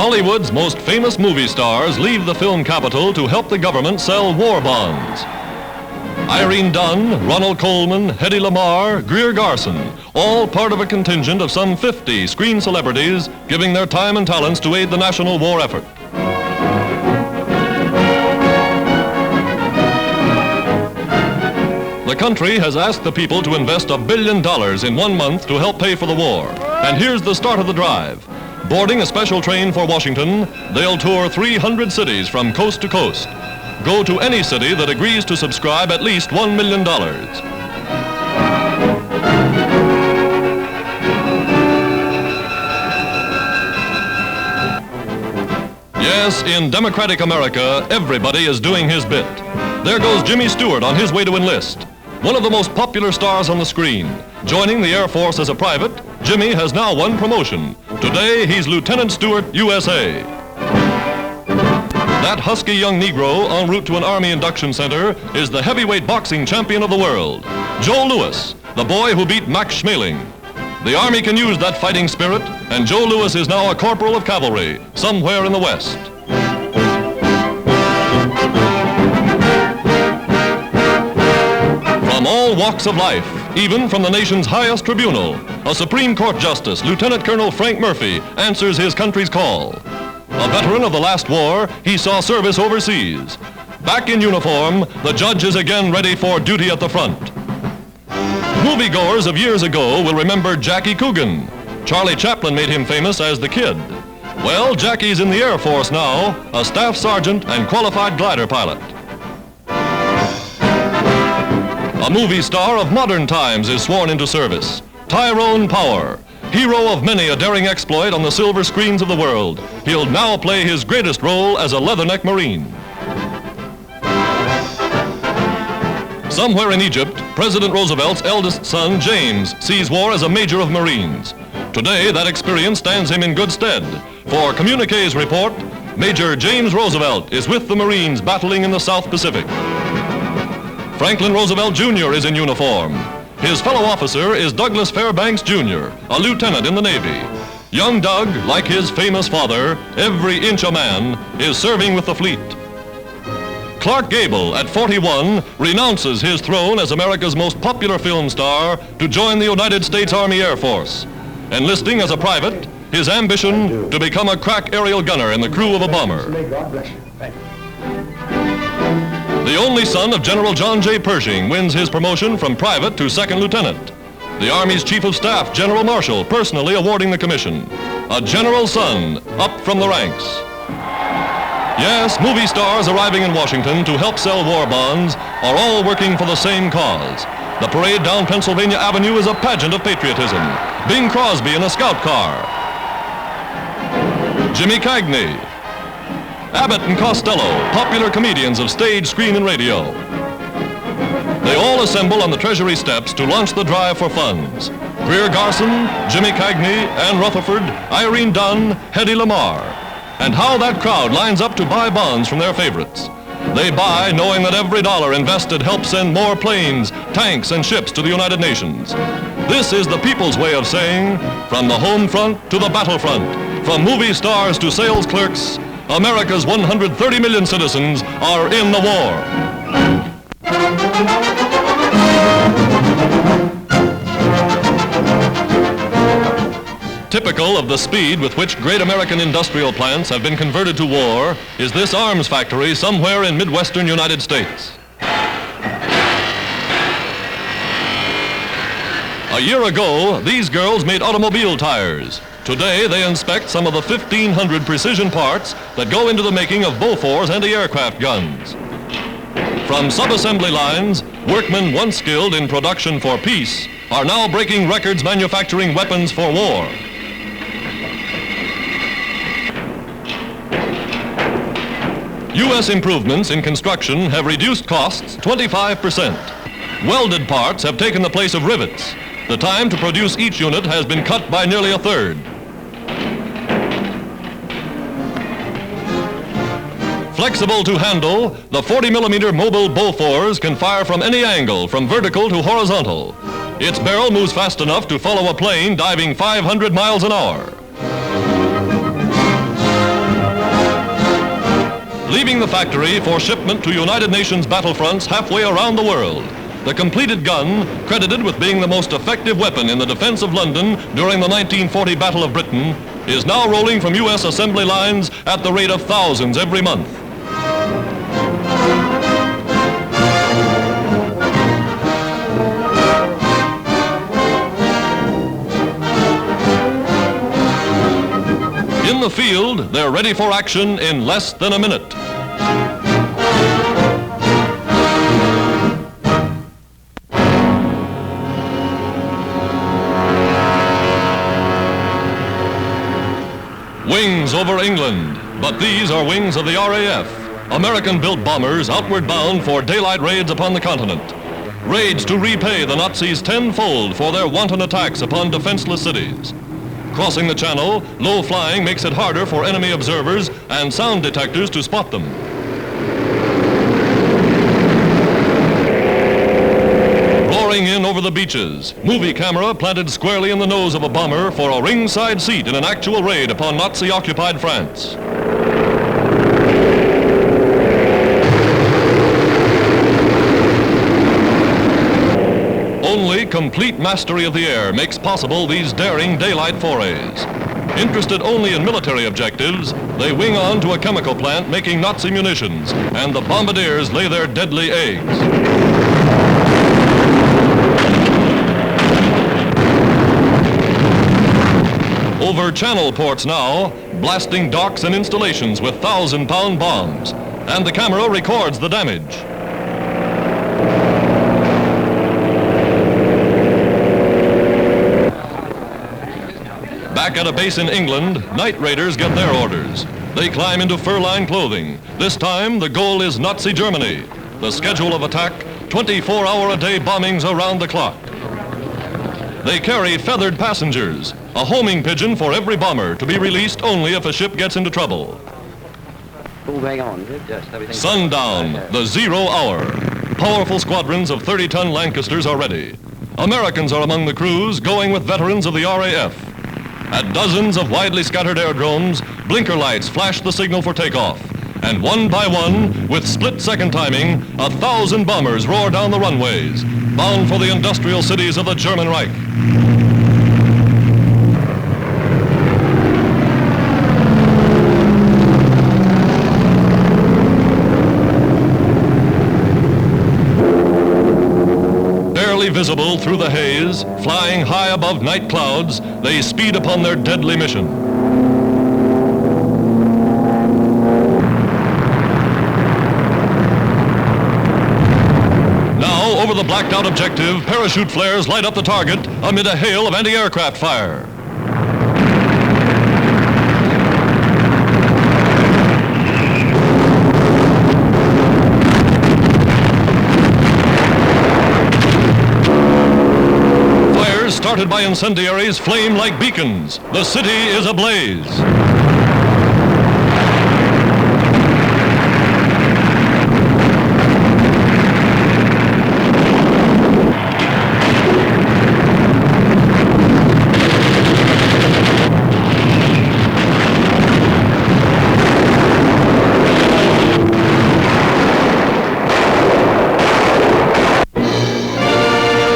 Hollywood's most famous movie stars leave the film capital to help the government sell war bonds. Irene Dunne, Ronald Colman, Heddy Lamar, Greer Garson, all part of a contingent of some 50 screen celebrities giving their time and talents to aid the national war effort. The country has asked the people to invest $1 billion in 1 month to help pay for the war. And here's the start of the drive. Boarding a special train for Washington, they'll tour 300 cities from coast to coast. Go to any city that agrees to subscribe at least $1 million. Yes, in democratic America, everybody is doing his bit. There goes James Stewart on his way to enlist. One of the most popular stars on the screen. Joining the Air Force as a private, Jimmy has now won promotion. Today, he's Lieutenant Stewart, USA. That husky young Negro en route to an Army induction center is the heavyweight boxing champion of the world, Joe Louis, the boy who beat Max Schmeling. The Army can use that fighting spirit, and Joe Louis is now a corporal of cavalry somewhere in the West. From all walks of life, even from the nation's highest tribunal, a Supreme Court Justice, Lieutenant Colonel Frank Murphy, answers his country's call. A veteran of the last war, he saw service overseas. Back in uniform, the judge is again ready for duty at the front. Moviegoers of years ago will remember Jackie Coogan. Charlie Chaplin made him famous as the Kid. Well, Jackie's in the Air Force now, a staff sergeant and qualified glider pilot. A movie star of modern times is sworn into service. Tyrone Power, hero of many a daring exploit on the silver screens of the world. He'll now play his greatest role as a leatherneck Marine. Somewhere in Egypt, President Roosevelt's eldest son, James, sees war as a major of Marines. Today, that experience stands him in good stead. For Communiqué's report, Major James Roosevelt is with the Marines battling in the South Pacific. Franklin Roosevelt Jr. is in uniform. His fellow officer is Douglas Fairbanks Jr., a lieutenant in the Navy. Young Doug, like his famous father, every inch a man, is serving with the fleet. Clark Gable, at 41, renounces his throne as America's most popular film star to join the United States Army Air Force. Enlisting as a private, his ambition to become a crack aerial gunner in the crew of a bomber. God bless you. Thank you. The only son of General John J. Pershing wins his promotion from private to second lieutenant. The Army's Chief of Staff, General Marshall, personally awarding the commission. A general's son, up from the ranks. Yes, movie stars arriving in Washington to help sell war bonds are all working for the same cause. The parade down Pennsylvania Avenue is a pageant of patriotism. Bing Crosby in a scout car. Jimmy Cagney. Abbott and Costello, popular comedians of stage, screen, and radio. They all assemble on the Treasury steps to launch the drive for funds. Greer Garson, Jimmy Cagney, Ann Rutherford, Irene Dunne, Heddy Lamar. And how that crowd lines up to buy bonds from their favorites. They buy knowing that every dollar invested helps send more planes, tanks, and ships to the United Nations. This is the people's way of saying, from the home front to the battlefront, from movie stars to sales clerks, America's 130 million citizens are in the war. Typical of the speed with which great American industrial plants have been converted to war is this arms factory somewhere in Midwestern United States. A year ago, these girls made automobile tires. Today, they inspect some of the 1,500 precision parts that go into the making of Bofor's anti-aircraft guns. From sub-assembly lines, workmen once skilled in production for peace are now breaking records manufacturing weapons for war. U.S. improvements in construction have reduced costs 25%. Welded parts have taken the place of rivets. The time to produce each unit has been cut by nearly a third. Flexible to handle, the 40-millimeter mobile Bofors can fire from any angle, from vertical to horizontal. Its barrel moves fast enough to follow a plane diving 500 miles an hour. leaving the factory for shipment to United Nations battlefronts halfway around the world. The completed gun, credited with being the most effective weapon in the defense of London during the 1940 Battle of Britain, is now rolling from U.S. assembly lines at the rate of thousands every month. In the field, they're ready for action in less than a minute. Wings over England, but these are wings of the RAF, American-built bombers outward bound for daylight raids upon the continent. Raids to repay the Nazis tenfold for their wanton attacks upon defenseless cities. Crossing the channel, low flying makes it harder for enemy observers and sound detectors to spot them. Roaring in over the beaches, movie camera planted squarely in the nose of a bomber for a ringside seat in an actual raid upon Nazi-occupied France. Only complete mastery of the air makes possible these daring daylight forays. Interested only in military objectives, they wing on to a chemical plant making Nazi munitions, and the bombardiers lay their deadly eggs. Over channel ports now, blasting docks and installations with 1,000-pound bombs, and the camera records the damage. Back at a base in England, night raiders get their orders. They climb into fur-lined clothing. This time, the goal is Nazi Germany. The schedule of attack, 24-hour-a-day bombings around the clock. They carry feathered passengers, a homing pigeon for every bomber, to be released only if a ship gets into trouble. Sundown, the 0 hour. Powerful squadrons of 30-ton Lancasters are ready. Americans are among the crews, going with veterans of the RAF. At dozens of widely scattered aerodromes, blinker lights flash the signal for takeoff. And one by one, with split-second timing, 1,000 bombers roar down the runways, bound for the industrial cities of the German Reich. Visible through the haze, flying high above night clouds, they speed upon their deadly mission. Now, over the blacked-out objective, parachute flares light up the target amid a hail of anti-aircraft fire. Started by incendiaries flame like beacons. The city is ablaze.